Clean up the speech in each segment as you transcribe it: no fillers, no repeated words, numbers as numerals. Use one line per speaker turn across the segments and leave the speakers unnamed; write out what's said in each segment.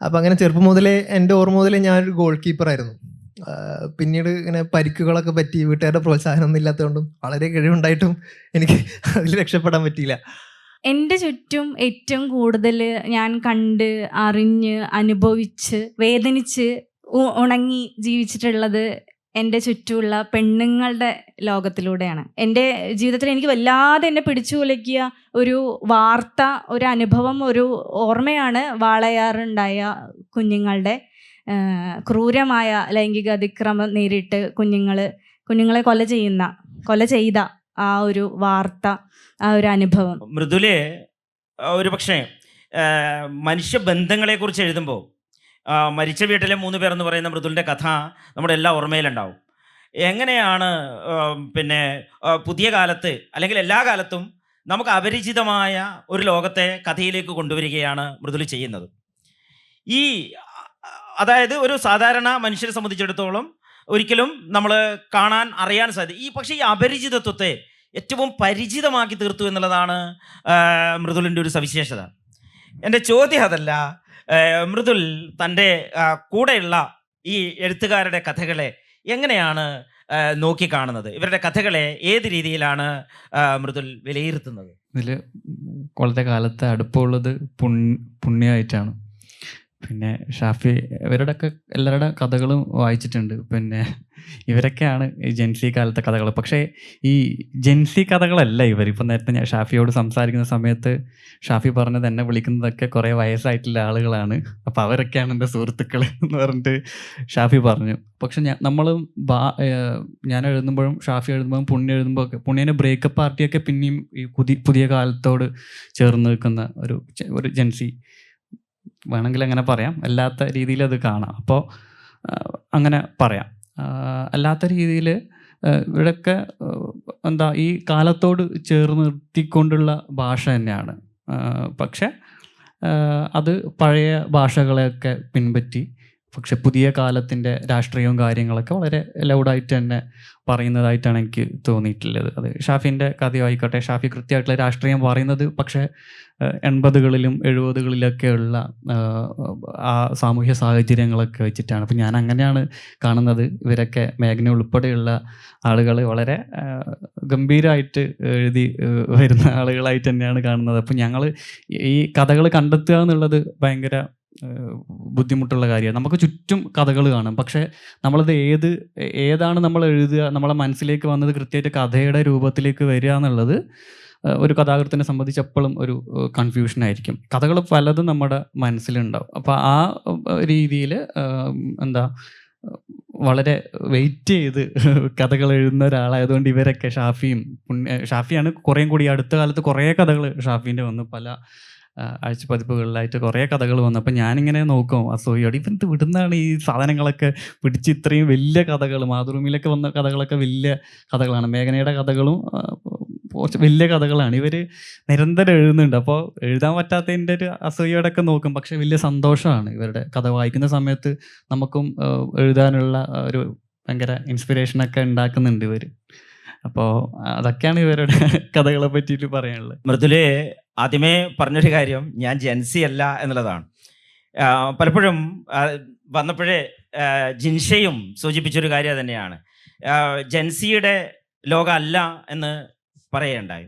അപ്പം അങ്ങനെ ചെറുപ്പം മുതലേ എൻ്റെ ഓർമ്മ മുതലേ ഞാനൊരു ഗോൾ കീപ്പറായിരുന്നു. പിന്നീട് ഇങ്ങനെ പരിക്കുകളൊക്കെ പറ്റി വീട്ടുകാരുടെ പ്രോത്സാഹനമൊന്നും ഇല്ലാത്തതുകൊണ്ടും വളരെ കഴിവുണ്ടായിട്ടും എനിക്ക് അതിൽ രക്ഷപ്പെടാൻ പറ്റിയില്ല.
എൻ്റെ ചുറ്റും ഏറ്റവും കൂടുതൽ ഞാൻ കണ്ട്, അറിഞ്ഞ്, അനുഭവിച്ച്, വേദനിച്ച്, ഉണങ്ങി ജീവിച്ചിട്ടുള്ളത് എൻ്റെ ചുറ്റുമുള്ള പെണ്ണുങ്ങളുടെ ലോകത്തിലൂടെയാണ്. എൻ്റെ ജീവിതത്തിൽ എനിക്ക് വല്ലാതെ എന്നെ പിടിച്ചു കുലുക്കിയ ഒരു വാർത്ത, ഒരു അനുഭവം, ഒരു ഓർമ്മയാണ് വാളയാറുണ്ടായ കുഞ്ഞുങ്ങളുടെ ക്രൂരമായ ലൈംഗിക അതിക്രമം നേരിട്ട് കുഞ്ഞുങ്ങളെ കൊല ചെയ്ത ആ ഒരു വാർത്ത, ആ ഒരു അനുഭവം.
മൃദുലെ ഒരു പക്ഷേ മനുഷ്യബന്ധങ്ങളെക്കുറിച്ച് എഴുതുമ്പോൾ മരിച്ച വീട്ടിലെ 3 പേർ എന്ന് പറയുന്ന മൃദുലിൻ്റെ കഥ നമ്മുടെ എല്ലാ ഓർമ്മയിലുണ്ടാവും. എങ്ങനെയാണ് പിന്നെ പുതിയ കാലത്ത് അല്ലെങ്കിൽ എല്ലാ കാലത്തും നമുക്ക് അപരിചിതമായ ഒരു ലോകത്തെ കഥയിലേക്ക് കൊണ്ടുവരികയാണ് മൃദുൽ ചെയ്യുന്നത്. ഈ അതായത് ഒരു സാധാരണ മനുഷ്യരെ സംബന്ധിച്ചിടത്തോളം ഒരിക്കലും നമ്മൾ കാണാൻ അറിയാൻ സാധിക്കും. പക്ഷേ ഈ അപരിചിതത്വത്തെ ഏറ്റവും പരിചിതമാക്കി തീർത്തു എന്നുള്ളതാണ് മൃദുലിൻ്റെ ഒരു സവിശേഷത. എൻ്റെ ചോദ്യം അതല്ല, മൃദുൽ തൻ്റെ കൂടെയുള്ള ഈ എഴുത്തുകാരുടെ കഥകളെ എങ്ങനെയാണ് നോക്കിക്കാണുന്നത്? ഇവരുടെ കഥകളെ ഏത് രീതിയിലാണ് മൃദുൽ വിലയിരുത്തുന്നത്?
ഇതിൽ കൊല്ലത്തെ കാലത്ത് അടുപ്പമുള്ളത് പുണ്യമായിട്ടാണ്. പിന്നെ ഷാഫി ഇവരുടെയൊക്കെ എല്ലാവരുടെ കഥകളും വായിച്ചിട്ടുണ്ട്. പിന്നെ ഇവരൊക്കെയാണ് ഈ ജെൻസി കാലത്തെ കഥകൾ. പക്ഷേ ഈ ജെൻസി കഥകളല്ല ഇവർ. ഇപ്പം നേരത്തെ ഞാൻ ഷാഫിയോട് സംസാരിക്കുന്ന സമയത്ത് ഷാഫി പറഞ്ഞത് എന്നെ വിളിക്കുന്നതൊക്കെ കുറേ വയസ്സായിട്ടുള്ള ആളുകളാണ്, അപ്പോൾ അവരൊക്കെയാണ് എൻ്റെ സുഹൃത്തുക്കൾ എന്ന് പറഞ്ഞിട്ട് ഷാഫി പറഞ്ഞു. പക്ഷെ ഞാൻ എഴുതുമ്പോഴും ഷാഫി എഴുതുമ്പോഴും പുണ്യ എഴുതുമ്പോൾ ഒക്കെ പുണ്യൻ്റെ ബ്രേക്കപ്പ് പാർട്ടിയൊക്കെ പിന്നെയും ഈ പുതിയ കാലത്തോട് ചേർന്ന് നിൽക്കുന്ന ഒരു ജെൻസി വേണമെങ്കിൽ അങ്ങനെ പറയാം, അല്ലാത്ത രീതിയിൽ അത് കാണാം. അപ്പോൾ അങ്ങനെ പറയാം. അല്ലാത്ത രീതിയിൽ ഇവിടെയൊക്കെ ഈ കാലത്തോട് ചേർന്ന് നിർത്തിക്കൊണ്ടുള്ള ഭാഷ തന്നെയാണ്. പക്ഷെ അത് പഴയ ഭാഷകളെയൊക്കെ പിൻപറ്റി, പക്ഷെ പുതിയ കാലത്തിൻ്റെ രാഷ്ട്രീയവും കാര്യങ്ങളൊക്കെ വളരെ ലൗഡായിട്ട് തന്നെ പറയുന്നതായിട്ടാണ് എനിക്ക് തോന്നിയിട്ടുള്ളത്. അത് ഷാഫിൻ്റെ കഥയായിക്കോട്ടെ, ഷാഫി കൃത്യമായിട്ടുള്ള രാഷ്ട്രീയം പറയുന്നത് പക്ഷേ 80കളിലും 70കളിലൊക്കെ ഉള്ള ആ സാമൂഹ്യ സാഹചര്യങ്ങളൊക്കെ വെച്ചിട്ടാണ്. അപ്പം ഞാൻ അങ്ങനെയാണ് കാണുന്നത്. ഇവരൊക്കെ മേഘന ഉൾപ്പെടെയുള്ള ആളുകൾ വളരെ ഗംഭീരമായിട്ട് എഴുതി വരുന്ന ആളുകളായിട്ട് തന്നെയാണ് കാണുന്നത്. അപ്പം ഞങ്ങൾ ഈ കഥകൾ കണ്ടെത്തുക എന്നുള്ളത് ഭയങ്കര ബുദ്ധിമുട്ടുള്ള കാര്യമാണ്. നമുക്ക് ചുറ്റും കഥകൾ കാണും, പക്ഷേ നമ്മളത് ഏതാണ് നമ്മൾ എഴുതുക, നമ്മളെ മനസ്സിലേക്ക് വന്നത് കൃത്യമായിട്ട് കഥയുടെ രൂപത്തിലേക്ക് വരിക എന്നുള്ളത് ഒരു കഥാകൃത്തിനെ സംബന്ധിച്ച് എപ്പോഴും ഒരു കൺഫ്യൂഷനായിരിക്കും. കഥകൾ പലതും നമ്മുടെ മനസ്സിലുണ്ടാവും. അപ്പോൾ ആ രീതിയിൽ വളരെ വെയിറ്റ് ചെയ്ത് കഥകൾ എഴുതുന്ന ഒരാളായതുകൊണ്ട് ഇവരൊക്കെ ഷാഫിയാണ് കുറേയും കൂടി അടുത്ത കാലത്ത് കുറേ കഥകൾ ഷാഫീൻ്റെ വന്നു. പല ആഴ്ചപ്പതിപ്പുകളിലായിട്ട് കുറേ കഥകൾ വന്നു. അപ്പം ഞാനിങ്ങനെ നോക്കും അസൂയോടെ, ഇവന്ത് വിടുന്നതാണ് ഈ സാധനങ്ങളൊക്കെ പിടിച്ച്. ഇത്രയും വലിയ കഥകൾ, മാതൃഭൂമിയിലൊക്കെ വന്ന കഥകളൊക്കെ വലിയ കഥകളാണ്. മേഘനയുടെ കഥകളും കുറച്ച് വലിയ കഥകളാണ്. ഇവർ നിരന്തരം എഴുതുന്നുണ്ട്. അപ്പോൾ എഴുതാൻ പറ്റാത്തതിൻ്റെ ഒരു അസൂയോടൊക്കെ നോക്കും. പക്ഷേ വലിയ സന്തോഷമാണ് ഇവരുടെ കഥ വായിക്കുന്ന സമയത്ത്. നമുക്കും എഴുതാനുള്ള ഒരു ഭയങ്കര ഇൻസ്പിറേഷനൊക്കെ ഉണ്ടാക്കുന്നുണ്ട് ഇവർ. അപ്പോൾ അതൊക്കെയാണ് ഇവരുടെ കഥകളെ പറ്റിയിട്ട് പറയാനുള്ളത്.
മൃദുലെ ആദ്യമേ പറഞ്ഞൊരു കാര്യം ഞാൻ ജെൻസി അല്ല എന്നുള്ളതാണ്. പലപ്പോഴും വന്നപ്പോഴേ ജിൻഷയും സൂചിപ്പിച്ചൊരു കാര്യം തന്നെയാണ്, ജെൻസിയുടെ ലോകം അല്ല എന്ന് പറയുകയുണ്ടായി.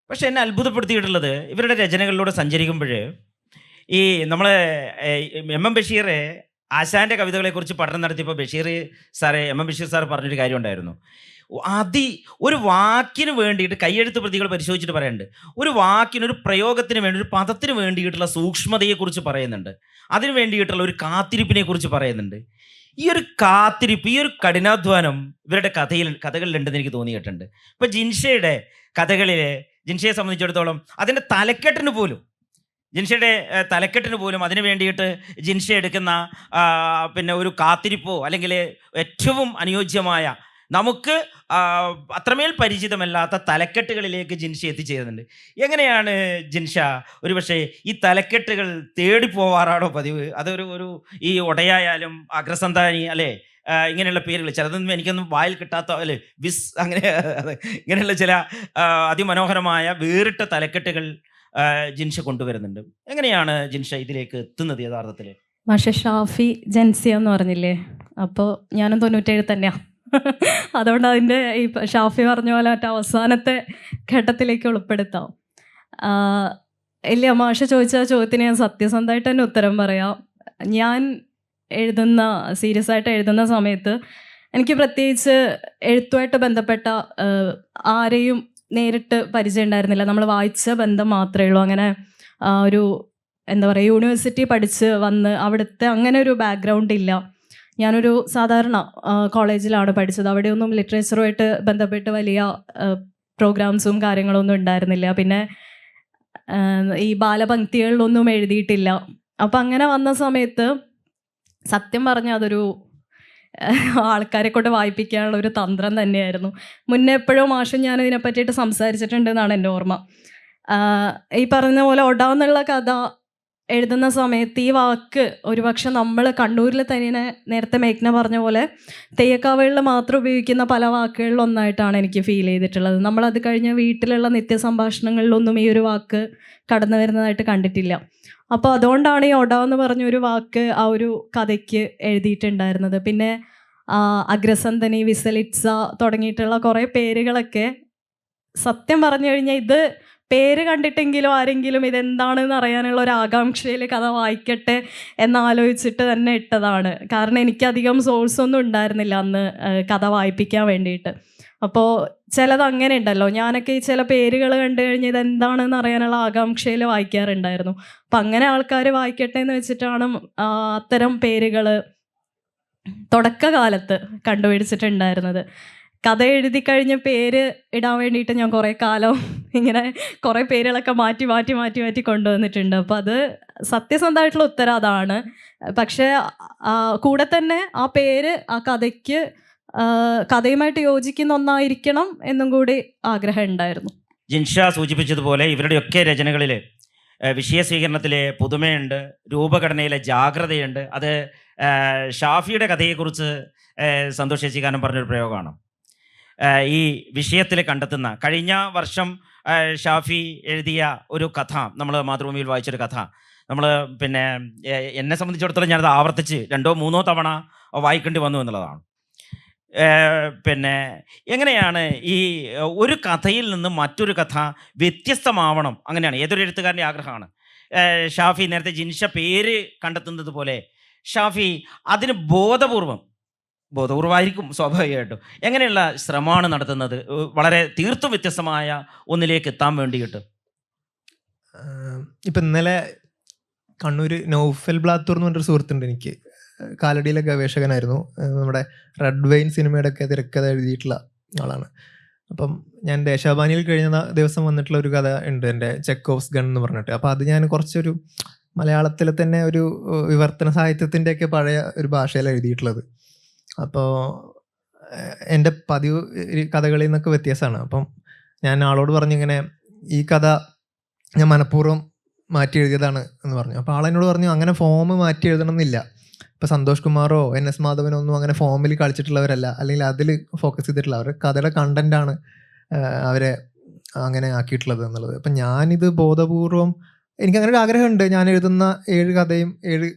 പക്ഷെ എന്നെ അത്ഭുതപ്പെടുത്തിയിട്ടുള്ളത് ഇവരുടെ രചനകളിലൂടെ സഞ്ചരിക്കുമ്പോൾ ഈ നമ്മൾ എം ബഷീർ ആശാൻ്റെ കവിതകളെക്കുറിച്ച് പഠനം നടത്തിയപ്പോൾ എം ബഷീർ സാറ് പറഞ്ഞൊരു കാര്യം ഉണ്ടായിരുന്നു. ഒരു വാക്കിന് വേണ്ടിയിട്ട് കയ്യെഴുത്ത് പ്രതികൾ പരിശോധിച്ചിട്ട് പറയുന്നുണ്ട്, ഒരു വാക്കിന്, ഒരു പ്രയോഗത്തിന് വേണ്ടി, ഒരു പദത്തിന് വേണ്ടിയിട്ടുള്ള സൂക്ഷ്മതയെക്കുറിച്ച് പറയുന്നുണ്ട്, അതിന് വേണ്ടിയിട്ടുള്ള ഒരു കാത്തിരിപ്പിനെ കുറിച്ച് പറയുന്നുണ്ട്. ഈ ഒരു കാത്തിരിപ്പ്, ഈ ഒരു കഠിനാധ്വാനം ഇവരുടെ കഥകളിലുണ്ടെന്ന് എനിക്ക് തോന്നിയിട്ടുണ്ട്. ഇപ്പം ജിൻഷയുടെ കഥകളിൽ ജിൻഷയെ സംബന്ധിച്ചിടത്തോളം അതിൻ്റെ തലക്കെട്ടിന് പോലും അതിന് വേണ്ടിയിട്ട് ജിൻഷ എടുക്കുന്ന പിന്നെ ഒരു കാത്തിരിപ്പോ അല്ലെങ്കിൽ ഏറ്റവും അനുയോജ്യമായ നമുക്ക് അത്രമേൽ പരിചിതമല്ലാത്ത തലക്കെട്ടുകളിലേക്ക് ജിൻഷ എത്തിച്ചേരുന്നുണ്ട്. എങ്ങനെയാണ് ജിൻഷ ഒരുപക്ഷെ ഈ തലക്കെട്ടുകൾ തേടിപ്പോവാറാണോ പതിവ്? അതൊരു ഈ ഒടയായാലും അഗ്രസന്താനി അല്ലേ, ഇങ്ങനെയുള്ള പേരുകൾ ചിലതൊന്നും എനിക്കൊന്നും വായിൽ കിട്ടാത്ത അല്ലേ, വിസ്, അങ്ങനെ ഇങ്ങനെയുള്ള ചില അതിമനോഹരമായ വേറിട്ട തലക്കെട്ടുകൾ ജിൻഷ കൊണ്ടുവരുന്നുണ്ട്. എങ്ങനെയാണ് ജിൻഷ ഇതിലേക്ക് എത്തുന്നത് യഥാർത്ഥത്തിൽ?
മാഷെ ഷാഫി ജെൻസി എന്ന് പറഞ്ഞില്ലേ, അപ്പോൾ ഞാനും 97 തന്നെയാണ്. അതുകൊണ്ട് അതിൻ്റെ ഈ ഷാഫി പറഞ്ഞ പോലെ മറ്റേ അവസാനത്തെ ഘട്ടത്തിലേക്ക് ഉൾപ്പെടുത്താം. ഇല്ല, മാഷ ചോദിച്ച ചോദ്യത്തിന് ഞാൻ സത്യസന്ധമായിട്ട് തന്നെ ഉത്തരം പറയാം. ഞാൻ സീരിയസ് ആയിട്ട് എഴുതുന്ന സമയത്ത് എനിക്ക് പ്രത്യേകിച്ച് എഴുത്തുമായിട്ട് ബന്ധപ്പെട്ട ആരെയും നേരിട്ട് പരിചയം ഉണ്ടായിരുന്നില്ല. നമ്മൾ വായിച്ച ബന്ധം മാത്രമേ ഉള്ളൂ. അങ്ങനെ ഒരു എന്താ പറയുക, യൂണിവേഴ്സിറ്റി പഠിച്ച് വന്ന് അവിടുത്തെ അങ്ങനെ ഒരു ബാക്ക്ഗ്രൗണ്ട് ഇല്ല. ഞാനൊരു സാധാരണ കോളേജിലാണ് പഠിച്ചത്. അവിടെയൊന്നും ലിറ്ററേച്ചറുമായിട്ട് ബന്ധപ്പെട്ട് വലിയ പ്രോഗ്രാംസും കാര്യങ്ങളൊന്നും ഉണ്ടായിരുന്നില്ല. പിന്നെ ഈ ബാലപംക്തികളിലൊന്നും എഴുതിയിട്ടില്ല. അപ്പം അങ്ങനെ വന്ന സമയത്ത് സത്യം പറഞ്ഞാൽ അതൊരു ആൾക്കാരെ കൊണ്ട് വായിപ്പിക്കാനുള്ള ഒരു തന്ത്രം തന്നെയായിരുന്നു. മുന്നേ എപ്പോഴും മാഷും ഞാൻ ഇതിനെ പറ്റിയിട്ട് സംസാരിച്ചിട്ടുണ്ടെന്നാണ് എൻ്റെ ഓർമ്മ. ഈ പറഞ്ഞ പോലെ ഒടാന്നുള്ള കഥ എഴുതുന്ന സമയത്ത് ഈ വാക്ക് ഒരുപക്ഷെ നമ്മൾ കണ്ണൂരിൽ തന്നെ നേരത്തെ മേഘ്ന പറഞ്ഞ പോലെ തെയ്യക്കാവകളിൽ മാത്രം ഉപയോഗിക്കുന്ന പല വാക്കുകളിലൊന്നായിട്ടാണ് എനിക്ക് ഫീൽ ചെയ്തിട്ടുള്ളത്. നമ്മളത് കഴിഞ്ഞ് വീട്ടിലുള്ള നിത്യസംഭാഷണങ്ങളിലൊന്നും ഈ ഒരു വാക്ക് കടന്നു വരുന്നതായിട്ട് കണ്ടിട്ടില്ല. അപ്പോൾ അതുകൊണ്ടാണ് ഈ ഒട എന്ന് പറഞ്ഞൊരു വാക്ക് ആ ഒരു കഥയ്ക്ക് എഴുതിയിട്ടുണ്ടായിരുന്നത്. പിന്നെ അഗ്രസന്തനി, വിസലിറ്റ്സ തുടങ്ങിയിട്ടുള്ള കുറേ പേരുകളൊക്കെ സത്യം പറഞ്ഞു കഴിഞ്ഞാൽ ഇത് പേര് കണ്ടിട്ടെങ്കിലും ആരെങ്കിലും ഇതെന്താണെന്ന് അറിയാനുള്ള ഒരു ആകാംക്ഷയിൽ കഥ വായിക്കട്ടെ എന്നാലോചിച്ചിട്ട് തന്നെ ഇട്ടതാണ്. കാരണം എനിക്കധികം സോഴ്സൊന്നും ഉണ്ടായിരുന്നില്ല അന്ന് കഥ വായിപ്പിക്കാൻ വേണ്ടിയിട്ട്. അപ്പോൾ ചിലത് അങ്ങനെ ഉണ്ടല്ലോ, ഞാനൊക്കെ ഈ ചില പേരുകൾ കണ്ടു കഴിഞ്ഞ് ഇതെന്താണെന്ന് അറിയാനുള്ള ആകാംക്ഷയിൽ വായിക്കാറുണ്ടായിരുന്നു. അപ്പം അങ്ങനെ ആൾക്കാർ വായിക്കട്ടെ എന്ന് വെച്ചിട്ടാണ് അത്തരം പേരുകൾ തുടക്കകാലത്ത് കണ്ടുപിടിച്ചിട്ടുണ്ടായിരുന്നത്. കഥ എഴുതി കഴിഞ്ഞ് പേര് ഇടാൻ വേണ്ടിയിട്ട് ഞാൻ കുറേ കാലം ഇങ്ങനെ കുറേ പേരുകളൊക്കെ മാറ്റി മാറ്റി മാറ്റി മാറ്റി കൊണ്ടുവന്നിട്ടുണ്ട്. അപ്പോൾ അത് സത്യസന്ധമായിട്ടുള്ള ഉത്തരം അതാണ്. പക്ഷേ കൂടെ തന്നെ ആ പേര് ആ കഥയുമായിട്ട് യോജിക്കുന്ന ഒന്നായിരിക്കണം എന്നും കൂടി ആഗ്രഹം ഉണ്ടായിരുന്നു.
ജിൻഷ സൂചിപ്പിച്ചതുപോലെ ഇവരുടെയൊക്കെ രചനകളിൽ വിഷയസ്വീകരണത്തിലെ പുതുമയുണ്ട്, രൂപഘടനയിലെ ജാഗ്രതയുണ്ട്. അത് ഷാഫിയുടെ കഥയെക്കുറിച്ച് സന്തോഷ് ചേച്ചിക്കാരൻ പറഞ്ഞൊരു പ്രയോഗമാണ്. ഈ വിഷയത്തിൽ കണ്ടെത്തുന്ന കഴിഞ്ഞ വർഷം ഷാഫി എഴുതിയ ഒരു കഥ, നമ്മൾ മാതൃഭൂമിയിൽ വായിച്ചൊരു കഥ, നമ്മൾ പിന്നെ എന്നെ സംബന്ധിച്ചിടത്തോളം ഞാനത് ആവർത്തിച്ച് 2 or 3 തവണ വായിക്കേണ്ടി വന്നു എന്നുള്ളതാണ്. പിന്നെ എങ്ങനെയാണ് ഈ ഒരു കഥയിൽ നിന്ന് മറ്റൊരു കഥ വ്യത്യസ്തമാവണം, അങ്ങനെയാണ് ഏതൊരു എഴുത്തുകാരൻ്റെ ആഗ്രഹമാണ്. ഷാഫി നേരത്തെ ജിൻഷ പേര് കണ്ടെത്തുന്നത് പോലെ ഷാഫി അതിന് ബോധപൂർവമായിരിക്കും സ്വാഭാവികമായിട്ടും. എങ്ങനെയുള്ള ശ്രമമാണ് നടത്തുന്നത് വളരെ തീർത്തും വ്യത്യസ്തമായ ഒന്നിലേക്ക് എത്താൻ വേണ്ടിയിട്ട്?
ഇപ്പം ഇന്നലെ കണ്ണൂർ നൗഫൽ ബ്ലാത്തൂർ എന്ന് പറഞ്ഞൊരു സുഹൃത്തുണ്ട് എനിക്ക്. കാലടിയിലെ ഗവേഷകനായിരുന്നു. നമ്മുടെ റെഡ് വെയിൻ സിനിമയുടെ ഒക്കെ തിരക്കഥ എഴുതിയിട്ടുള്ള ആളാണ്. അപ്പം ഞാൻ ദേശാഭിമാനിയിൽ കഴിഞ്ഞ ദിവസം വന്നിട്ടുള്ള ഒരു കഥ ഉണ്ട്, എൻ്റെ ചെക്കോവ്സ് ഗൺ എന്ന് പറഞ്ഞിട്ട്. അപ്പോൾ അത് ഞാൻ കുറച്ചൊരു മലയാളത്തിലെ തന്നെ ഒരു വിവർത്തന സാഹിത്യത്തിൻ്റെയൊക്കെ പഴയ ഒരു ഭാഷയിലാണ് എഴുതിയിട്ടുള്ളത്. അപ്പോൾ എൻ്റെ പതിവ് കഥകളിൽ നിന്നൊക്കെ വ്യത്യാസമാണ്. അപ്പം ഞാൻ ആളോട് പറഞ്ഞിങ്ങനെ ഈ കഥ ഞാൻ മനഃപൂർവ്വം മാറ്റി എഴുതിയതാണ് എന്ന് പറഞ്ഞു. അപ്പോൾ ആളെന്നോട് പറഞ്ഞു അങ്ങനെ ഫോം മാറ്റി എഴുതണമെന്നില്ല. ഇപ്പോൾ സന്തോഷ് കുമാറോ NS മാധവനോ ഒന്നും അങ്ങനെ ഫോമിൽ കളിച്ചിട്ടുള്ളവരല്ല, അല്ലെങ്കിൽ അതിൽ ഫോക്കസ് ചെയ്തിട്ടുള്ള അവർ കഥയുടെ കണ്ടൻറ്റാണ് അവരെ അങ്ങനെ ആക്കിയിട്ടുള്ളത് എന്നുള്ളത്. അപ്പം ഞാനിത് ബോധപൂർവം എനിക്കങ്ങനെ ഒരു ആഗ്രഹമുണ്ട്, ഞാൻ എഴുതുന്ന 7 കഥയും 7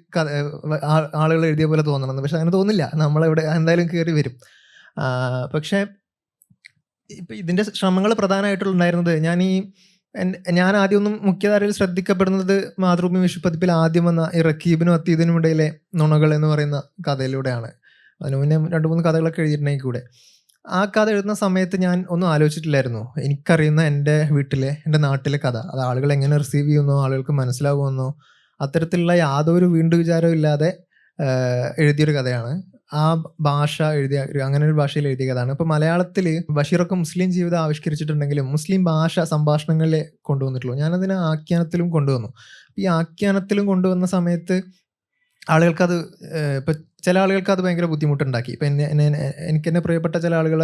ആളുകൾ എഴുതിയ പോലെ തോന്നണമെന്ന്. പക്ഷെ അങ്ങനെ തോന്നില്ല, നമ്മളെവിടെ എന്തായാലും കയറി വരും. പക്ഷേ ഇപ്പം ഇതിൻ്റെ ശ്രമങ്ങൾ പ്രധാനമായിട്ടുണ്ടായിരുന്നത് ഞാൻ ആദ്യമൊന്നും മുഖ്യധാരയിൽ ശ്രദ്ധിക്കപ്പെടുന്നത് മാതൃഭൂമി വിഷുപ്പതിപ്പിൽ ആദ്യം വന്ന ഈ റക്കീബിനും അത്തീദിനും ഇടയിലെ നുണകൾ എന്ന് പറയുന്ന കഥയിലൂടെയാണ്. അതിന് മുന്നേ 2-3 കഥകളൊക്കെ എഴുതിയിട്ടുണ്ടെങ്കിൽ കൂടെ ആ കഥ എഴുതുന്ന സമയത്ത് ഞാൻ ഒന്നും ആലോചിച്ചിട്ടില്ലായിരുന്നു. എനിക്കറിയുന്ന എൻ്റെ വീട്ടിലെ, എൻ്റെ നാട്ടിലെ കഥ അത് ആളുകൾ എങ്ങനെ റിസീവ് ചെയ്യുമെന്നോ ആളുകൾക്ക് മനസ്സിലാകുമെന്നോ അത്തരത്തിലുള്ള യാതൊരു വീണ്ടും വിചാരവും ഇല്ലാതെ എഴുതിയൊരു കഥയാണ്. ആ ഭാഷ അങ്ങനെ ഒരു ഭാഷയിൽ എഴുതിയ കഥയാണ്. ഇപ്പോൾ മലയാളത്തിൽ ബഷീറൊക്കെ മുസ്ലിം ജീവിതം ആവിഷ്കരിച്ചിട്ടുണ്ടെങ്കിലും മുസ്ലിം ഭാഷ സംഭാഷണങ്ങളിലെ കൊണ്ടുവന്നിട്ടുള്ളൂ. ഞാനതിനെ ആഖ്യാനത്തിലും കൊണ്ടുവന്നു. ഈ ആഖ്യാനത്തിലും കൊണ്ടുവന്ന സമയത്ത് ആളുകൾക്കത് ഇപ്പം ചില ആളുകൾക്ക് അത് ഭയങ്കര ബുദ്ധിമുട്ടുണ്ടാക്കി. ഇപ്പം എനിക്ക് എന്നെ പ്രിയപ്പെട്ട ചില ആളുകൾ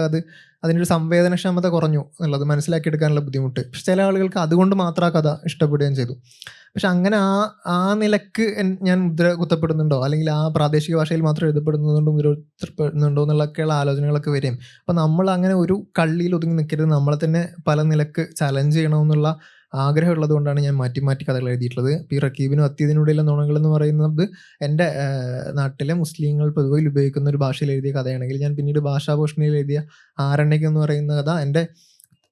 അതിനൊരു സംവേദനക്ഷമത കുറഞ്ഞു എന്നുള്ളത് മനസ്സിലാക്കിയെടുക്കാനുള്ള ബുദ്ധിമുട്ട്. പക്ഷെ ചില ആളുകൾക്ക് അതുകൊണ്ട് മാത്രം ആ കഥ ഇഷ്ടപ്പെടുകയും ചെയ്തു. പക്ഷെ അങ്ങനെ ആ നിലക്ക് ഞാൻ മുദ്ര കുത്തപ്പെടുന്നുണ്ടോ, അല്ലെങ്കിൽ ആ പ്രാദേശിക ഭാഷയിൽ മാത്രം എഴുതപ്പെടുന്നതുകൊണ്ട് മുദ്ര കുത്തപ്പെടുന്നുണ്ടോ എന്നുള്ളൊക്കെയുള്ള ആലോചനകളൊക്കെ വരും. അപ്പം നമ്മൾ അങ്ങനെ ഒരു കള്ളിയിൽ ഒതുങ്ങി നിൽക്കരുത്, നമ്മളെ തന്നെ പല നിലക്ക് ചലഞ്ച് ചെയ്യണമെന്നുള്ള ആഗ്രഹമുള്ളത് കൊണ്ടാണ് ഞാൻ മാറ്റി മാറ്റി കഥകൾ എഴുതിയിട്ടുള്ളത്. ഇപ്പോൾ ഈ റക്കീബിനും അത്തീദിനുടെയുള്ള നുണകൾ എന്ന് പറയുന്നത് എൻ്റെ നാട്ടിലെ മുസ്ലിങ്ങൾ പൊതുവെ ഉപയോഗിക്കുന്ന ഒരു ഭാഷയിൽ എഴുതിയ കഥയാണെങ്കിൽ, ഞാൻ പിന്നീട് ഭാഷാഭൂഷണിയിൽ എഴുതിയ ആരണ്യകം എന്ന് പറയുന്ന കഥ എൻ്റെ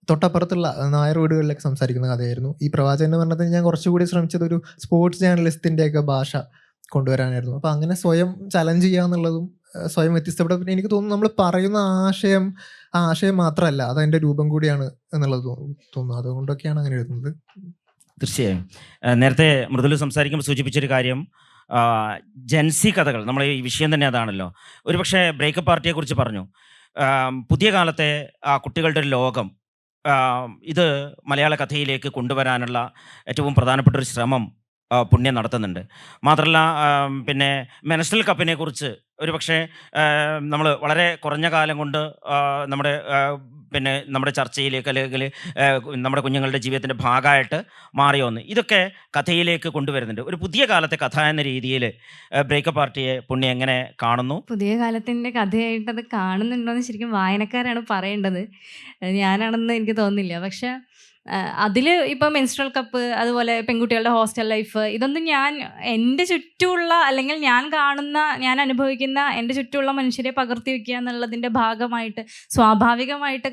തൊട്ടപ്പുറത്തുള്ള നായർ വീടുകളിലൊക്കെ സംസാരിക്കുന്ന കഥയായിരുന്നു. ഈ പ്രവാചകൻ എന്ന് പറഞ്ഞത് ഞാൻ കുറച്ചുകൂടി ശ്രമിച്ചത് ഒരു സ്പോർട്സ് ജേർണലിസ്റ്റിൻ്റെയൊക്കെ ഭാഷ കൊണ്ടുവരാനായിരുന്നു. അപ്പോൾ അങ്ങനെ സ്വയം ചലഞ്ച് ചെയ്യുക എന്നുള്ളതും സ്വയം വ്യത്യസ്തപ്പെട്ട, പിന്നെ എനിക്ക് തോന്നുന്നു നമ്മൾ പറയുന്ന ആ ആശയം മാത്രമല്ല, അതതിൻ്റെ രൂപം കൂടിയാണ് എന്നുള്ളത് തോന്നുന്നു. അതുകൊണ്ടൊക്കെയാണ് അങ്ങനെ എഴുതുന്നത്.
തീർച്ചയായും. നേരത്തെ മൃദുല സംസാരിക്കുമ്പോൾ സൂചിപ്പിച്ചൊരു കാര്യം, ജെൻസി കഥകൾ, നമ്മൾ ഈ വിഷയം തന്നെ അതാണല്ലോ. ഒരുപക്ഷെ ബ്രേക്കപ്പ് പാർട്ടിയെക്കുറിച്ച് പറഞ്ഞു. പുതിയ കാലത്തെ കുട്ടികളുടെ ഒരു ലോകം, ഇത് മലയാള കഥയിലേക്ക് കൊണ്ടുവരാനുള്ള ഏറ്റവും പ്രധാനപ്പെട്ട ഒരു ശ്രമം പുണ്യം നടത്തുന്നുണ്ട്. മാത്രമല്ല, പിന്നെ മെൻസ്ട്രൽ കപ്പിനെ കുറിച്ച് ഒരു പക്ഷേ നമ്മൾ വളരെ കുറഞ്ഞ കാലം കൊണ്ട് നമ്മുടെ ചർച്ചയിലേക്ക് അല്ലെങ്കിൽ നമ്മുടെ കുഞ്ഞുങ്ങളുടെ ജീവിതത്തിൻ്റെ ഭാഗമായിട്ട് മാറിയ ഒന്ന്, ഇതൊക്കെ കഥയിലേക്ക് കൊണ്ടുവരുന്നുണ്ട്. ഒരു പുതിയ കാലത്തെ കഥ എന്ന രീതിയിൽ ബ്രേക്കപ്പ് പാർട്ടിയെ പുണ്യം എങ്ങനെ കാണുന്നു?
പുതിയ കാലത്തിൻ്റെ കഥയായിട്ട് അത് കാണുന്നുണ്ടോയെന്ന് ശരിക്കും വായനക്കാരാണ് പറയേണ്ടത്, ഞാനാണെന്ന് എനിക്ക് തോന്നുന്നില്ല. പക്ഷെ അതിൽ ഇപ്പോൾ മെൻസ്ട്രൽ കപ്പ്, അതുപോലെ പെൺകുട്ടികളുടെ ഹോസ്റ്റൽ ലൈഫ്, ഇതൊന്നും ഞാൻ എൻ്റെ ചുറ്റുമുള്ള, അല്ലെങ്കിൽ ഞാൻ കാണുന്ന, ഞാൻ അനുഭവിക്കുന്ന എൻ്റെ ചുറ്റുമുള്ള മനുഷ്യരെ പകർത്തി വയ്ക്കുക എന്നുള്ളതിൻ്റെ ഭാഗമായിട്ട് സ്വാഭാവികമായിട്ട്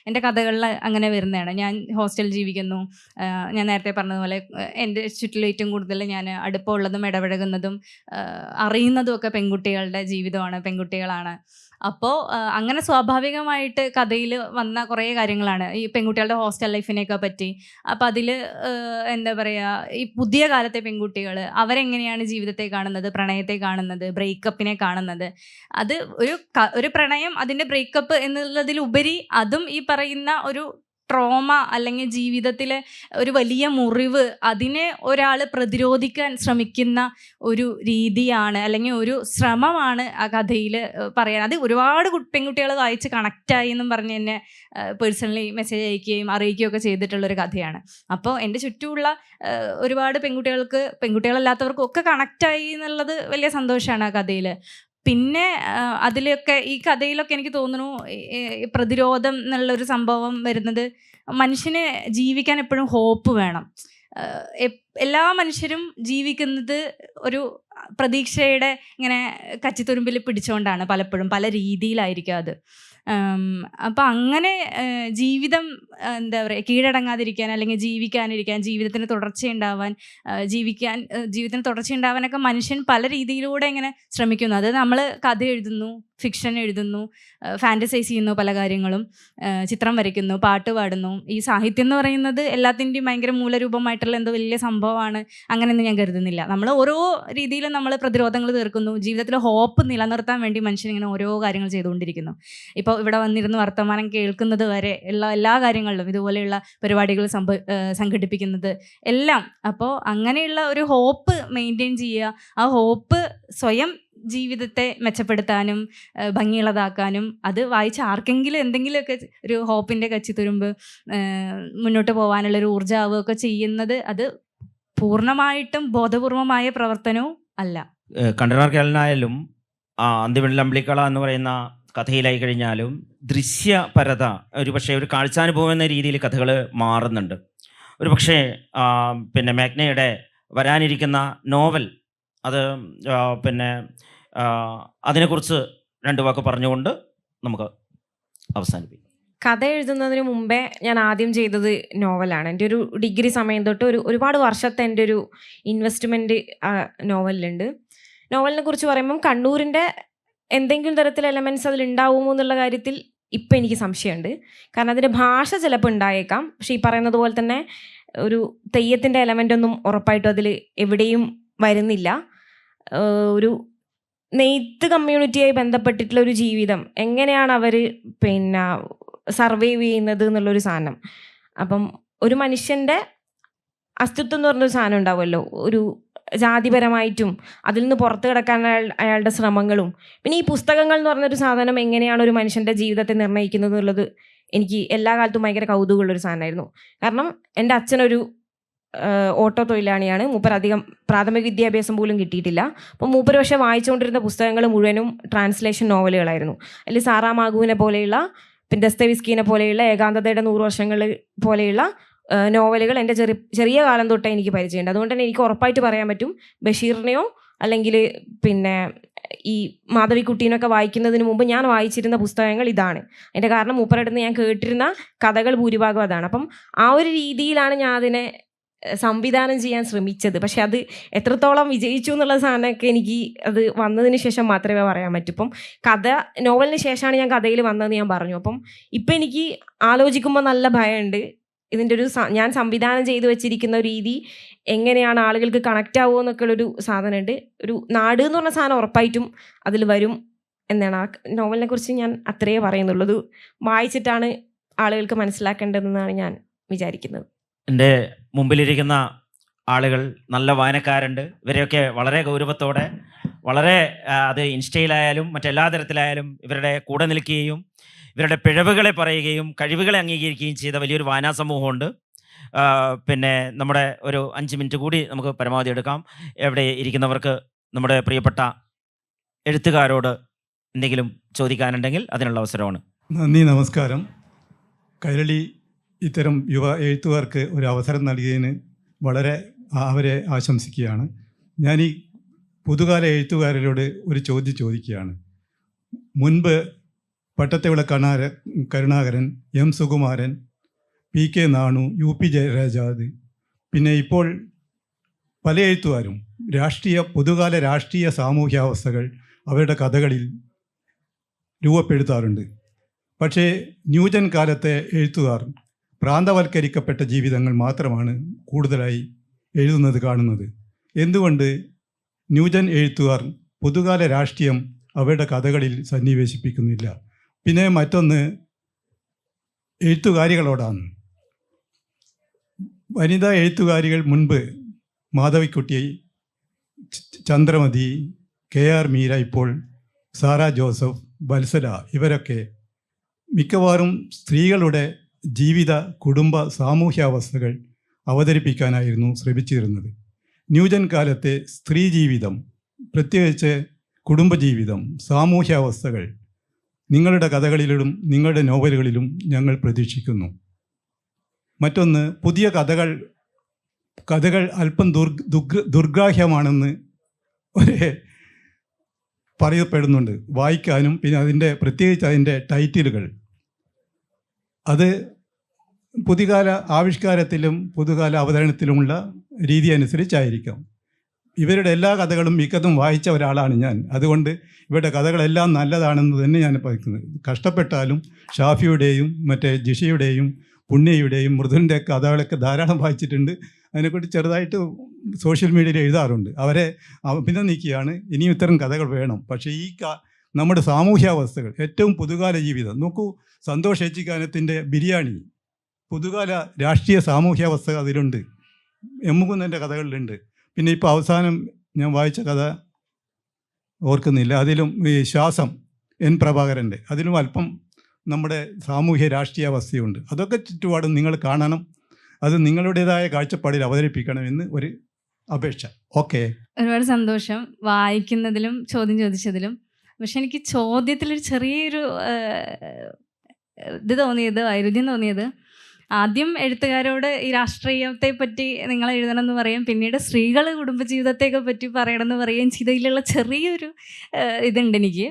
എൻ്റെ കഥകളിൽ അങ്ങനെ വരുന്നതാണ്. ഞാൻ ഹോസ്റ്റലിൽ ജീവിക്കുന്നു. ഞാൻ നേരത്തെ പറഞ്ഞതുപോലെ എൻ്റെ ചുറ്റിലും ഏറ്റവും കൂടുതൽ ഞാൻ അടുപ്പമുള്ളതും ഇടപഴകുന്നതും അറിയുന്നതും ഒക്കെ പെൺകുട്ടികളുടെ ജീവിതമാണ്, പെൺകുട്ടികളാണ്. അപ്പോൾ അങ്ങനെ സ്വാഭാവികമായിട്ട് കഥയിൽ വന്ന കുറേ കാര്യങ്ങളാണ് ഈ പെൺകുട്ടികളുടെ ഹോസ്റ്റൽ ലൈഫിനെയൊക്കെ പറ്റി. അപ്പം അതിൽ എന്താ പറയുക, ഈ പുതിയ കാലത്തെ പെൺകുട്ടികൾ അവരെങ്ങനെയാണ് ജീവിതത്തെ കാണുന്നത്, പ്രണയത്തെ കാണുന്നത്, ബ്രേക്കപ്പിനെ കാണുന്നത്. അത് ഒരു പ്രണയം, അതിൻ്റെ ബ്രേക്കപ്പ് എന്നുള്ളതിലുപരി അതും ഈ പറയുന്ന ഒരു ട്രോമ അല്ലെങ്കിൽ ജീവിതത്തിലെ ഒരു വലിയ മുറിവ്, അതിനെ ഒരാൾ പ്രതിരോധിക്കാൻ ശ്രമിക്കുന്ന ഒരു രീതിയാണ്, അല്ലെങ്കിൽ ഒരു ശ്രമമാണ് ആ കഥയിൽ പറയാൻ. അത് ഒരുപാട് പെൺകുട്ടികൾ വായിച്ച് കണക്റ്റായി എന്നും പറഞ്ഞ് എന്നെ പേഴ്സണലി മെസ്സേജ് അയക്കുകയും അറിയിക്കുകയൊക്കെ ചെയ്തിട്ടുള്ളൊരു കഥയാണ്. അപ്പോൾ എൻ്റെ ചുറ്റുമുള്ള ഒരുപാട് പെൺകുട്ടികളല്ലാത്തവർക്കും ഒക്കെ കണക്റ്റായി എന്നുള്ളത് വലിയ സന്തോഷമാണ് ആ കഥയിൽ. പിന്നെ അതിലൊക്കെ, ഈ കഥയിലൊക്കെ എനിക്ക് തോന്നുന്നു പ്രതിരോധം എന്നുള്ളൊരു സംഭവം വരുന്നത്, മനുഷ്യന് ജീവിക്കാൻ എപ്പോഴും ഹോപ്പ് വേണം. എല്ലാ മനുഷ്യരും ജീവിക്കുന്നത് ഒരു പ്രതീക്ഷയുടെ ഇങ്ങനെ കച്ചിത്തുരുമ്പിൽ പിടിച്ചുകൊണ്ടാണ്, പലപ്പോഴും പല രീതിയിലായിരിക്കും അത്. അപ്പം അങ്ങനെ ജീവിതം എന്താ പറയുക, കീഴടങ്ങാതിരിക്കാൻ അല്ലെങ്കിൽ ജീവിക്കാനിരിക്കാൻ, ജീവിതത്തിന് തുടർച്ചയുണ്ടാവാനൊക്കെ മനുഷ്യൻ പല രീതിയിലൂടെ ഇങ്ങനെ ശ്രമിക്കുന്നു. അത് നമ്മൾ കഥ എഴുതുന്നു, ഫിക്ഷൻ എഴുതുന്നു, ഫാൻറ്റസൈസ് ചെയ്യുന്നു, പല കാര്യങ്ങളും ചിത്രം വരയ്ക്കുന്നു, പാട്ട് പാടുന്നു. ഈ സാഹിത്യം എന്ന് പറയുന്നത് എല്ലാത്തിൻ്റെയും ഭയങ്കര മൂലരൂപമായിട്ടുള്ള എന്തോ വലിയ സംഭവമാണ്, അങ്ങനെയൊന്നും ഞാൻ കരുതുന്നില്ല. നമ്മൾ ഓരോ രീതിയിലും നമ്മൾ പ്രതിരോധങ്ങൾ തീർക്കുന്നു. ജീവിതത്തിൽ ഹോപ്പ് നിലനിർത്താൻ വേണ്ടി മനുഷ്യൻ ഇങ്ങനെ ഓരോ കാര്യങ്ങൾ ചെയ്തുകൊണ്ടിരിക്കുന്നു. ഇപ്പോൾ ഇവിടെ വന്നിരുന്ന് വർത്തമാനം കേൾക്കുന്നത് വരെ ഉള്ള എല്ലാ കാര്യങ്ങളിലും ഇതുപോലെയുള്ള പരിപാടികൾ സംഘടിപ്പിക്കുന്നത് എല്ലാം. അപ്പോൾ അങ്ങനെയുള്ള ഒരു ഹോപ്പ് മെയിൻറ്റെയിൻ ചെയ്യുക. ആ ഹോപ്പ് സ്വയം ജീവിതത്തെ മെച്ചപ്പെടുത്താനും ഭംഗിയുള്ളതാക്കാനും, അത് വായിച്ച ആർക്കെങ്കിലും എന്തെങ്കിലുമൊക്കെ ഒരു ഹോപ്പിൻ്റെ കച്ചിത്തുരുമ്പ്, മുന്നോട്ട് പോകാനുള്ളൊരു ഊർജ്ജാവുകയൊക്കെ ചെയ്യുന്നത്, അത് പൂർണ്ണമായിട്ടും ബോധപൂർവമായ പ്രവർത്തനവും അല്ല.
കണ്ടനാർ കേരളനായാലും അന്തിവെള്ളംബ്ലിക്കള എന്ന് പറയുന്ന കഥയിലായി കഴിഞ്ഞാലും ദൃശ്യപരത ഒരു പക്ഷേ ഒരു കാഴ്ചാനുഭവം എന്ന രീതിയിൽ കഥകൾ മാറുന്നുണ്ട്. ഒരു പക്ഷേ പിന്നെ മേഘ്നയുടെ വരാനിരിക്കുന്ന നോവൽ, അത് പിന്നെ അതിനെക്കുറിച്ച് രണ്ട് വാക്ക് പറഞ്ഞുകൊണ്ട് നമുക്ക് അവസാനിപ്പിക്കാം.
കഥ എഴുതുന്നതിന് മുമ്പേ ഞാൻ ആദ്യം ചെയ്തത് നോവലാണ്. എൻ്റെ ഒരു ഡിഗ്രി സമയം തൊട്ട് ഒരുപാട് വർഷത്തെ എൻ്റെ ഒരു ഇൻവെസ്റ്റ്മെൻറ്റ് നോവലിലുണ്ട്. നോവലിനെ കുറിച്ച് പറയുമ്പം കണ്ണൂരിൻ്റെ എന്തെങ്കിലും തരത്തിൽ എലമെൻറ്റ്സ് അതിലുണ്ടാവുമോ എന്നുള്ള കാര്യത്തിൽ ഇപ്പം എനിക്ക് സംശയമുണ്ട്. കാരണം അതിൻ്റെ ഭാഷ ചിലപ്പോൾ ഉണ്ടായേക്കാം, പക്ഷേ ഈ പറയുന്നത് പോലെ തന്നെ ഒരു തെയ്യത്തിൻ്റെ എലമെൻ്റ് ഒന്നും ഉറപ്പായിട്ടും അതിൽ എവിടെയും വരുന്നില്ല. ഒരു നെയ്ത്ത് കമ്മ്യൂണിറ്റിയായി ബന്ധപ്പെട്ടിട്ടുള്ള ഒരു ജീവിതം എങ്ങനെയാണ് അവർ പിന്നെ സർവൈവ് ചെയ്യുന്നത് എന്നുള്ളൊരു സാധനം. അപ്പം ഒരു മനുഷ്യൻ്റെ അസ്തിത്വം എന്ന് പറഞ്ഞൊരു സാധനം ഉണ്ടാവുമല്ലോ, ഒരു ജാതിപരമായിട്ടും അതിൽ നിന്ന് പുറത്ത് കിടക്കാൻ അയാളുടെ ശ്രമങ്ങളും. പിന്നെ ഈ പുസ്തകങ്ങൾ എന്ന് പറഞ്ഞൊരു സാധനം എങ്ങനെയാണ് ഒരു മനുഷ്യൻ്റെ ജീവിതത്തെ നിർണ്ണയിക്കുന്നത് എന്നുള്ളത് എനിക്ക് എല്ലാ കാലത്തും ഭയങ്കര കൗതുകമുള്ളൊരു സാധനമായിരുന്നു. കാരണം എൻ്റെ അച്ഛനൊരു ഓട്ടോ തൊഴിലാളിയാണ്. മൂപ്പർ അധികം പ്രാഥമിക വിദ്യാഭ്യാസം പോലും കിട്ടിയിട്ടില്ല. അപ്പം മൂപ്പർ പക്ഷേ വായിച്ചുകൊണ്ടിരുന്ന പുസ്തകങ്ങൾ മുഴുവനും ട്രാൻസ്ലേഷൻ നോവലുകളായിരുന്നു. അതിൽ സാറാ മാഗുവിനെ പോലെയുള്ള, പിന്നെ ദസ്തേവിസ്കീനെ പോലെയുള്ള, ഏകാന്തതയുടെ 100 വർഷങ്ങൾ പോലെയുള്ള നോവലുകൾ എൻ്റെ ചെറിയ കാലം തൊട്ടേ എനിക്ക് പരിചയമുണ്ട്. അതുകൊണ്ട് തന്നെ എനിക്ക് ഉറപ്പായിട്ട് പറയാൻ പറ്റും ബഷീറിനെയോ അല്ലെങ്കിൽ പിന്നെ ഈ മാധവിക്കുട്ടീനൊക്കെ വായിക്കുന്നതിന് മുമ്പ് ഞാൻ വായിച്ചിരുന്ന പുസ്തകങ്ങൾ ഇതാണ്. അതിൻ്റെ കാരണം മൂപ്പരുടെ ഞാൻ കേട്ടിരുന്ന കഥകൾ ഭൂരിഭാഗം അതാണ്. അപ്പം ആ ഒരു രീതിയിലാണ് ഞാൻ അതിനെ സംവിധാനം ചെയ്യാൻ ശ്രമിച്ചത്. പക്ഷെ അത് എത്രത്തോളം വിജയിച്ചു എന്നുള്ള സാധനമൊക്കെ എനിക്ക് അത് വന്നതിന് ശേഷം മാത്രമേ പറയാൻ പറ്റൂ. ഇപ്പം നോവലിന് ശേഷമാണ് ഞാൻ കഥയിൽ വന്നതെന്ന് ഞാൻ പറഞ്ഞു. അപ്പം ഇപ്പം എനിക്ക് ആലോചിക്കുമ്പോൾ നല്ല ഭയമുണ്ട്. ഇതിൻ്റെ ഒരു ഞാൻ സംവിധാനം ചെയ്തു വെച്ചിരിക്കുന്ന ഒരു രീതി എങ്ങനെയാണ് ആളുകൾക്ക് കണക്റ്റ് ആവുമോ എന്നൊക്കെ ഉള്ളൊരു സാധനമുണ്ട്. ഒരു നാട് എന്ന് പറഞ്ഞ സാധനം ഉറപ്പായിട്ടും അതിൽ വരും എന്നാണ്. ആ നോവലിനെ കുറിച്ച് ഞാൻ അത്രയേ പറയുന്നുള്ളൂ. അത് വായിച്ചിട്ടാണ് ആളുകൾക്ക് മനസ്സിലാക്കേണ്ടതെന്നാണ് ഞാൻ വിചാരിക്കുന്നത്.
എൻ്റെ മുമ്പിലിരിക്കുന്ന ആളുകൾ നല്ല വായനക്കാരുണ്ട്. ഇവരെയൊക്കെ വളരെ ഗൗരവത്തോടെ വളരെ അത് ഇൻസ്റ്റയിലായാലും മറ്റെല്ലാ തരത്തിലായാലും ഇവരുടെ കൂടെ നിൽക്കുകയും ഇവരുടെ പിഴവുകളെ പറയുകയും കഴിവുകളെ അംഗീകരിക്കുകയും ചെയ്ത വലിയൊരു വായനാ സമൂഹമുണ്ട്. പിന്നെ നമ്മുടെ ഒരു 5 മിനിറ്റ് കൂടി നമുക്ക് പരമാവധി എടുക്കാം. എവിടെ ഇരിക്കുന്നവർക്ക് നമ്മുടെ പ്രിയപ്പെട്ട എഴുത്തുകാരോട് എന്തെങ്കിലും ചോദിക്കാനുണ്ടെങ്കിൽ അതിനുള്ള അവസരമാണ്.
നന്ദി, നമസ്കാരം. കൈരളി ഇത്തരം യുവ എഴുത്തുകാർക്ക് ഒരു അവസരം നൽകിയതിന് വളരെ അവരെ ആശംസിക്കുകയാണ്. ഞാൻ ഈ പുതുകാല എഴുത്തുകാരോട് ഒരു ചോദ്യം ചോദിക്കുകയാണ്. മുൻപ് Pattathuvila Karunakaran, M Sukumaran, PK Nanu, UP ജയരാജാദ്, പിന്നെ ഇപ്പോൾ പല എഴുത്തുകാരും പുതുകാല രാഷ്ട്രീയ സാമൂഹ്യാവസ്ഥകൾ അവരുടെ കഥകളിൽ രൂപപ്പെടുത്താറുണ്ട്. പക്ഷേ ന്യൂജൻ കാലത്തെ എഴുത്തുകാർ പ്രാന്തവൽക്കരിക്കപ്പെട്ട ജീവിതങ്ങൾ മാത്രമാണ് കൂടുതലായി എഴുതുന്നത് കാണുന്നത്. എന്തുകൊണ്ട് ന്യൂജൻ എഴുത്തുകാർ പുതുകാല രാഷ്ട്രീയം അവരുടെ കഥകളിൽ സന്നിവേശിപ്പിക്കുന്നില്ല? പിന്നെ മറ്റൊന്ന് എഴുത്തുകാരികളോടാണ്. വനിതാ എഴുത്തുകാരികൾ മുൻപ് മാധവിക്കുട്ടി, ചന്ദ്രമതി, KR മീര, ഇപ്പോൾ സാറ ജോസഫ്, വത്സല, ഇവരൊക്കെ മിക്കവാറും സ്ത്രീകളുടെ ജീവിത, കുടുംബ, സാമൂഹ്യാവസ്ഥകൾ അവതരിപ്പിക്കാനായിരുന്നു ശ്രമിച്ചിരുന്നത്. ന്യൂജൻ കാലത്തെ സ്ത്രീ ജീവിതം, പ്രത്യേകിച്ച് കുടുംബജീവിതം, സാമൂഹ്യാവസ്ഥകൾ നിങ്ങളുടെ കഥകളിലും നിങ്ങളുടെ നോവലുകളിലും ഞങ്ങൾ പ്രതീക്ഷിക്കുന്നു. മറ്റൊന്ന്, പുതിയ കഥകൾ അല്പം ദുർഗ്രാഹ്യമാണെന്ന് പറയപ്പെടുന്നുണ്ട് വായിക്കാനും. പിന്നെ പ്രത്യേകിച്ച് അതിൻ്റെ ടൈറ്റിലുകൾ അത് പുതുകാല ആവിഷ്കാരത്തിലും പുതുകാല അവതരണത്തിലുമുള്ള രീതി അനുസരിച്ചായിരിക്കാം. ഇവരുടെ എല്ലാ കഥകളും മിക്കതും വായിച്ച ഒരാളാണ് ഞാൻ. അതുകൊണ്ട് ഇവരുടെ കഥകളെല്ലാം നല്ലതാണെന്ന് തന്നെ ഞാൻ പറയുന്നത്. കഷ്ടപ്പെട്ടാലും ഷാഫിയുടെയും മറ്റേ ജിഷയുടെയും പുണ്യയുടെയും മൃദുലിൻ്റെ കഥകളൊക്കെ ധാരാളം വായിച്ചിട്ടുണ്ട്. അതിനെക്കുറിച്ച് ചെറുതായിട്ട് സോഷ്യൽ മീഡിയയിൽ എഴുതാറുണ്ട്. അവരെ അഭിനന്ദിക്കുകയാണ്. ഇനിയും ഇത്തരം കഥകൾ വേണം. പക്ഷേ നമ്മുടെ സാമൂഹ്യാവസ്ഥകൾ, ഏറ്റവും പുതുകാല ജീവിതം നോക്കൂ. സന്തോഷ് ഏച്ചിക്കാനത്തിൻ്റെ ബിരിയാണി പുതുകാല രാഷ്ട്രീയ സാമൂഹ്യാവസ്ഥ അതിലുണ്ട്. എമ്മുകുന്നൻ്റെ കഥകളിലുണ്ട്. പിന്നെ ഇപ്പോൾ അവസാനം ഞാൻ വായിച്ച കഥ ഓർക്കുന്നില്ല, അതിലും ഈ ശ്വാസം N പ്രഭാകരൻ്റെ, അതിലും അല്പം നമ്മുടെ സാമൂഹ്യ രാഷ്ട്രീയാവസ്ഥയുണ്ട്. അതൊക്കെ ചുറ്റുപാടും നിങ്ങൾ കാണണം. അത് നിങ്ങളുടേതായ കാഴ്ചപ്പാടിൽ അവതരിപ്പിക്കണമെന്ന് ഒരു അപേക്ഷ. ഓക്കെ,
ഒരുപാട് സന്തോഷം വായിക്കുന്നതിലും ചോദ്യം ചോദിച്ചതിലും. പക്ഷെ എനിക്ക് ചോദ്യത്തിലൊരു ചെറിയൊരു വൈരുദ്ധ്യം തോന്നിയത്, ആദ്യം എഴുത്തുകാരോട് ഈ രാഷ്ട്രീയത്തെ പറ്റി നിങ്ങൾ എഴുതണം എന്ന് പറയും, പിന്നീട് സ്ത്രീകൾ കുടുംബജീവിതത്തെയൊക്കെ പറ്റി പറയണം എന്ന് പറയുകയും ചെയ്തതിലുള്ള ചെറിയൊരു ഇതുണ്ട് എനിക്ക്.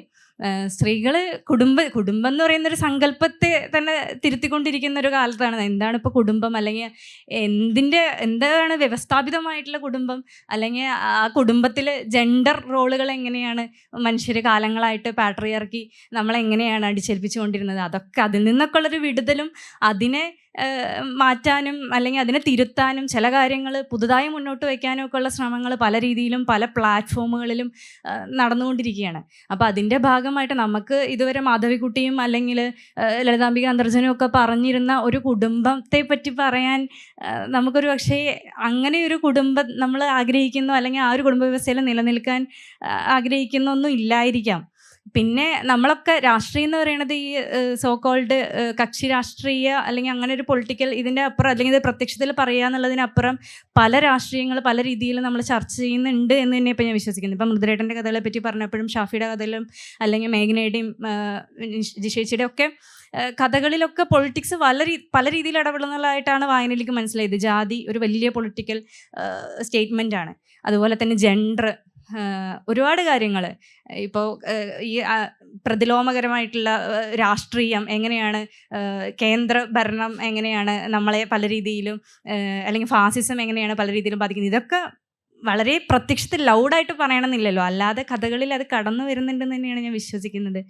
സ്ത്രീകൾ കുടുംബം എന്ന് പറയുന്നൊരു സങ്കല്പത്തെ തന്നെ തിരുത്തിക്കൊണ്ടിരിക്കുന്ന ഒരു കാലത്താണ്. എന്താണ് ഇപ്പോൾ കുടുംബം, അല്ലെങ്കിൽ എന്താണ് വ്യവസ്ഥാപിതമായിട്ടുള്ള കുടുംബം, അല്ലെങ്കിൽ ആ കുടുംബത്തിൽ ജെൻഡർ റോളുകൾ എങ്ങനെയാണ് മനുഷ്യർ കാലങ്ങളായിട്ട് പാട്രിയാർക്കി നമ്മളെങ്ങനെയാണ് അടിച്ചേൽപ്പിച്ചുകൊണ്ടിരുന്നത്, അതൊക്കെ അതിൽ നിന്നൊക്കെ ഉള്ളൊരു വിടുതലും അതിനെ മാറ്റാനും അല്ലെങ്കിൽ അതിനെ തിരുത്താനും ചില കാര്യങ്ങൾ പുതുതായി മുന്നോട്ട് വയ്ക്കാനും ഒക്കെ ഉള്ള ശ്രമങ്ങൾ പല രീതിയിലും പല പ്ലാറ്റ്ഫോമുകളിലും നടന്നുകൊണ്ടിരിക്കുകയാണ്. അപ്പോൾ അതിൻ്റെ ഭാഗമായിട്ട് നമുക്ക് ഇതുവരെ മാധവിക്കുട്ടിയും അല്ലെങ്കിൽ ലളിതാംബിക അന്തർജനും ഒക്കെ പറഞ്ഞിരുന്ന ഒരു കുടുംബത്തെ പറ്റി പറയാൻ നമുക്കൊരു പക്ഷേ അങ്ങനെ ഒരു കുടുംബം നമ്മൾ ആഗ്രഹിക്കുന്നു, അല്ലെങ്കിൽ ആ ഒരു കുടുംബ വ്യവസ്ഥയിൽ നിലനിൽക്കാൻ ആഗ്രഹിക്കുന്നൊന്നും ഇല്ലായിരിക്കാം. പിന്നെ നമ്മളൊക്കെ രാഷ്ട്രീയം എന്ന് പറയുന്നത് ഈ സോ കോൾഡ് കക്ഷി രാഷ്ട്രീയ അല്ലെങ്കിൽ അങ്ങനെ ഒരു പൊളിറ്റിക്കൽ ഇതിൻ്റെ അപ്പുറം, അല്ലെങ്കിൽ ഇത് പ്രത്യക്ഷത്തിൽ പറയുക എന്നുള്ളതിനപ്പുറം പല രാഷ്ട്രീയങ്ങൾ പല രീതിയിൽ നമ്മൾ ചർച്ച ചെയ്യുന്നുണ്ട് എന്ന് തന്നെ ഇപ്പം ഞാൻ വിശ്വസിക്കുന്നു. ഇപ്പം മൃദുരേട്ടൻ്റെ കഥകളെ പറ്റി പറഞ്ഞപ്പോഴും ഷാഫിയുടെ കഥയിലും അല്ലെങ്കിൽ മേഘനയുടെയും ജിഷേച്ചിയുടെ ഒക്കെ കഥകളിലൊക്കെ പൊളിറ്റിക്സ് പല രീതിയിൽ ഇടപെടുന്നതായിട്ടാണ് വായനയിലേക്ക് മനസ്സിലായത്. ജാതി ഒരു വലിയ പൊളിറ്റിക്കൽ സ്റ്റേറ്റ്മെൻ്റ് ആണ്. അതുപോലെ തന്നെ ജെൻഡർ, ഒരുപാട് കാര്യങ്ങൾ. ഇപ്പോൾ ഈ പ്രതിലോമകരമായിട്ടുള്ള രാഷ്ട്രീയം എങ്ങനെയാണ്, കേന്ദ്ര ഭരണം എങ്ങനെയാണ് നമ്മളെ പല രീതിയിലും, അല്ലെങ്കിൽ ഫാസിസം എങ്ങനെയാണ് പല രീതിയിലും ബാധിക്കുന്നത്, ഇതൊക്കെ വളരെ പ്രത്യക്ഷത്തിൽ ലൗഡായിട്ട് പറയണമെന്നില്ലല്ലോ, അല്ലാതെ കഥകളിൽ അത് കടന്നു വരുന്നുണ്ടെന്ന് തന്നെയാണ് ഞാൻ വിശ്വസിക്കുന്നത്.